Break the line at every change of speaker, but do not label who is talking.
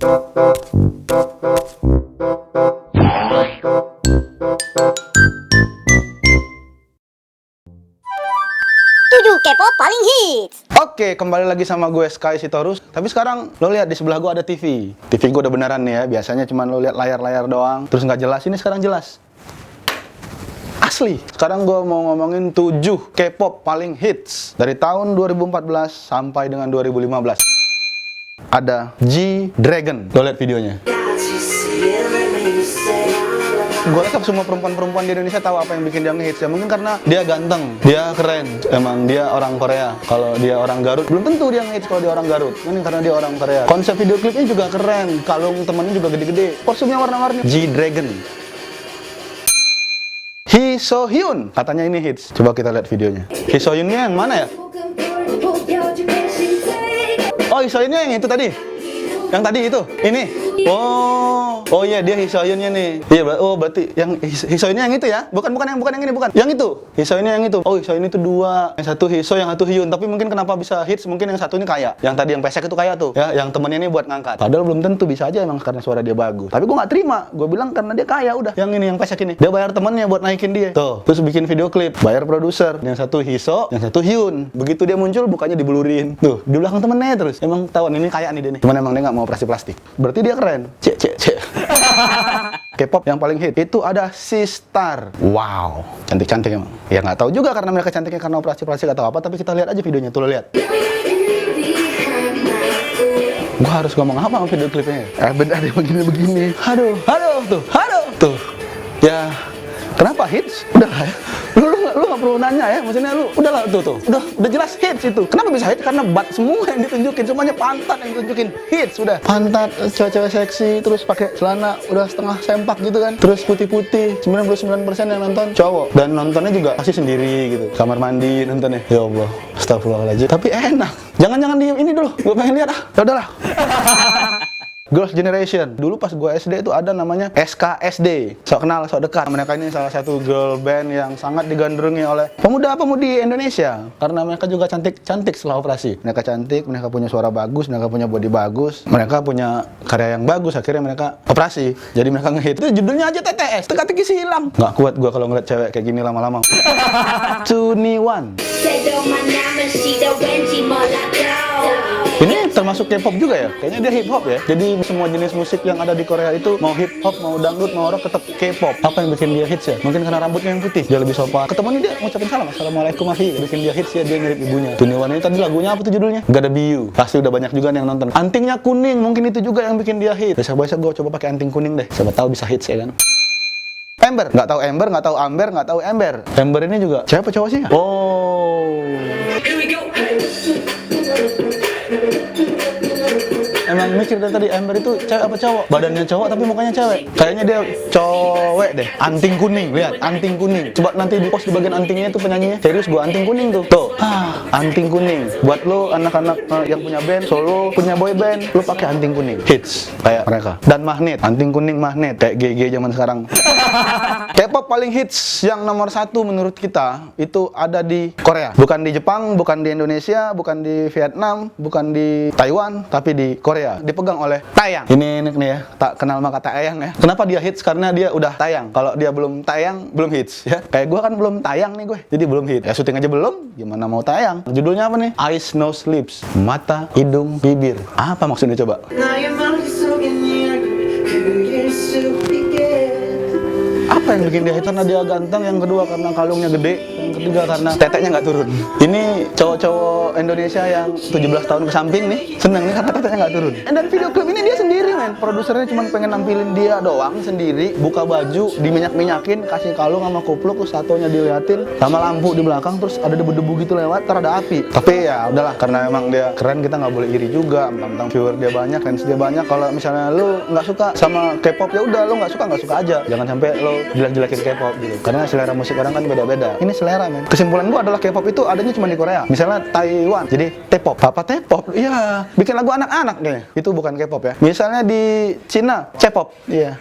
K-pop paling hits.
Oke, kembali lagi sama gue Sky Sitorus. Tapi sekarang lo lihat di sebelah gue ada TV. TV gue udah beneran nih ya. Biasanya cuma lo lihat layar-layar doang, terus nggak jelas. Ini sekarang jelas. Asli. Sekarang gue mau ngomongin 7 K-pop paling hits dari tahun 2014 sampai dengan 2015. Ada G-Dragon. Lo lihat videonya. Gue rasa semua perempuan-perempuan di Indonesia tahu apa yang bikin dia ngehits ya. Mungkin karena dia ganteng, dia keren, emang dia orang Korea. Kalau dia orang Garut, belum tentu dia ngehits kalau dia orang Garut. Ini karena dia orang Korea. Konsep video klipnya juga keren, kalung temennya juga gede-gede, kostumnya warna-warni. G-Dragon. Hee So Hyun, katanya ini hits. Coba kita lihat videonya. Hee So Hyunnya yang mana ya? Oh, Hee So Hyunnya yang itu tadi. Yang tadi itu, ini. Oh iya, dia Hee So Hyunnya nih. Iya, berarti yang Hee So Hyunnya yang itu ya? Bukan yang ini, bukan. Yang itu. Hee So Hyunnya yang itu. Oh, Hee So Hyun itu dua. Yang satu Hee So, yang satu Hyun. Tapi mungkin kenapa bisa hits? Mungkin yang satu ini kaya. Yang tadi yang pesek itu kaya tuh. Ya, yang temennya ini buat ngangkat. Padahal belum tentu, bisa aja emang karena suara dia bagus. Tapi gue nggak terima. Gue bilang karena dia kaya udah. Yang ini yang pesek ini. Dia bayar temennya buat naikin dia. Tuh, terus bikin video klip, bayar produser. Yang satu Hee So, yang satu Hyun. Begitu dia muncul mukanya diblurin. Tuh, di belakang temennya terus. Emang tahuan ini kaya nih dia nih. Cuman emang dia nggak mau operasi plastik. Berarti dia keren. Cek. K-pop yang paling hit itu ada Sistar. Wow, cantik-cantik emang. Ya nggak tahu juga karena mereka cantiknya karena operasi plastik atau apa. Tapi kita lihat aja videonya, tuh lo lihat. Gua harus ngomong apa sama video klipnya? Bener ada begini. Aduh, tuh. Ya, kenapa hits? Udah lah ya. Lu nggak perlu nanya ya, maksudnya lu udahlah tuh. Udah jelas hits itu. Kenapa bisa hits? Karena butt semua yang ditunjukin, semuanya pantat yang ditunjukin. Hits udah. Pantat cewek-cewek seksi, terus pakai celana udah setengah sempak gitu kan. Terus putih-putih. 99% yang nonton cowok, dan nontonnya juga pasti sendiri gitu. Kamar mandi nontonnya. Ya Allah, astagfirullahaladzim. Tapi enak. Jangan diem ini dulu. Gue pengen lihat ah. Ya udahlah. Girls' Generation. Dulu pas gue SD itu ada namanya SKSD. Sok kenal, sok dekat. Mereka ini salah satu girl band yang sangat digandrungi oleh pemuda-pemudi Indonesia. Karena mereka juga cantik setelah operasi. Mereka cantik, mereka punya suara bagus, mereka punya body bagus, mereka punya karya yang bagus. Akhirnya mereka operasi. Jadi mereka ngehit. Itu judulnya aja TTS. Teka-teki silang. Nggak kuat gue kalau ngeliat cewek kayak gini lama-lama. 2NE1. Ini termasuk K-pop juga ya? Kayaknya dia hip hop ya. Jadi semua jenis musik yang ada di Korea itu mau hip hop, mau dangdut, mau rock tetap K-pop. Apa yang bikin dia hits ya? Mungkin karena rambutnya yang putih, dia lebih sopan. Ketemu nih dia ngucapin salam, assalamualaikum ahi. Bikin dia hits ya, dia mirip ibunya. 2NE1 ini tadi lagunya apa tuh judulnya? Gotta Be You. Pasti udah banyak juga yang nonton. Antingnya kuning, mungkin itu juga yang bikin dia hits. Besok-besok gue coba pakai anting kuning deh. Siapa tahu bisa hits ya kan? Ember, nggak tahu Ember, nggak tahu Amber, nggak tahu Ember. Ember ini juga cewek apa cowok sih? Oh. Emang mikir dari tadi Ember itu cewek apa cowok? Badannya cowok tapi mukanya cewek. Kayaknya dia cowek deh. Anting kuning, lihat, anting kuning. Coba nanti di post di bagian antingnya itu penyanyinya. Serius gua anting kuning tuh. Tuh. Anting kuning. Buat lo anak-anak yang punya band, solo, punya boy band, lo pakai anting kuning. Hits kayak mereka. Dan magnet, anting kuning magnet kayak GG zaman sekarang. K-pop paling hits yang nomor 1 menurut kita itu ada di Korea. Bukan di Jepang, bukan di Indonesia, bukan di Vietnam, bukan di Taiwan, tapi di Korea. Dipegang oleh Taeyang. Ini nih ya, tak kenal maka Taeyang ya. Kenapa dia hits? Karena dia udah tayang. Kalau dia belum tayang, belum hits ya. Kayak gue kan belum tayang nih gue, jadi belum hits. Ya syuting aja belum, gimana mau tayang? Judulnya apa nih? Eyes, Nose, Lips. Mata, hidung, bibir. Apa maksudnya coba? Apa yang bikin dia hits? Karena dia ganteng, yang kedua karena kalungnya gede, yang ketiga karena teteknya nggak turun. Ini cowok-cowok Indonesia yang 17 tahun ke samping nih seneng nih karena teteknya nggak turun. Dan video klip ini dia sendiri men, produsernya cuma pengen nampilin dia doang sendiri, buka baju, diminyak-minyakin, kasih kalung sama kupluk, terus tatonya diliatin, sama lampu di belakang, terus ada debu-debu gitu lewat, terus ada api. Tapi ya udahlah, karena emang dia keren, kita nggak boleh iri juga. Tentang viewer dia banyak, fans dia banyak. Kalau misalnya lu nggak suka sama K-pop ya udah, lu nggak suka aja. Jangan sampai lu jelek-jelekin K-pop gitu. Karena selera musik orang kan beda-beda. Ini selera men. Kesimpulan gua adalah K-pop itu adanya cuma di Korea. Misalnya Taiwan, jadi T-pop. Apa T-pop? Iya, bikin lagu anak-anak deh. Itu bukan K-pop ya. Misalnya di Cina, C-pop. Iya.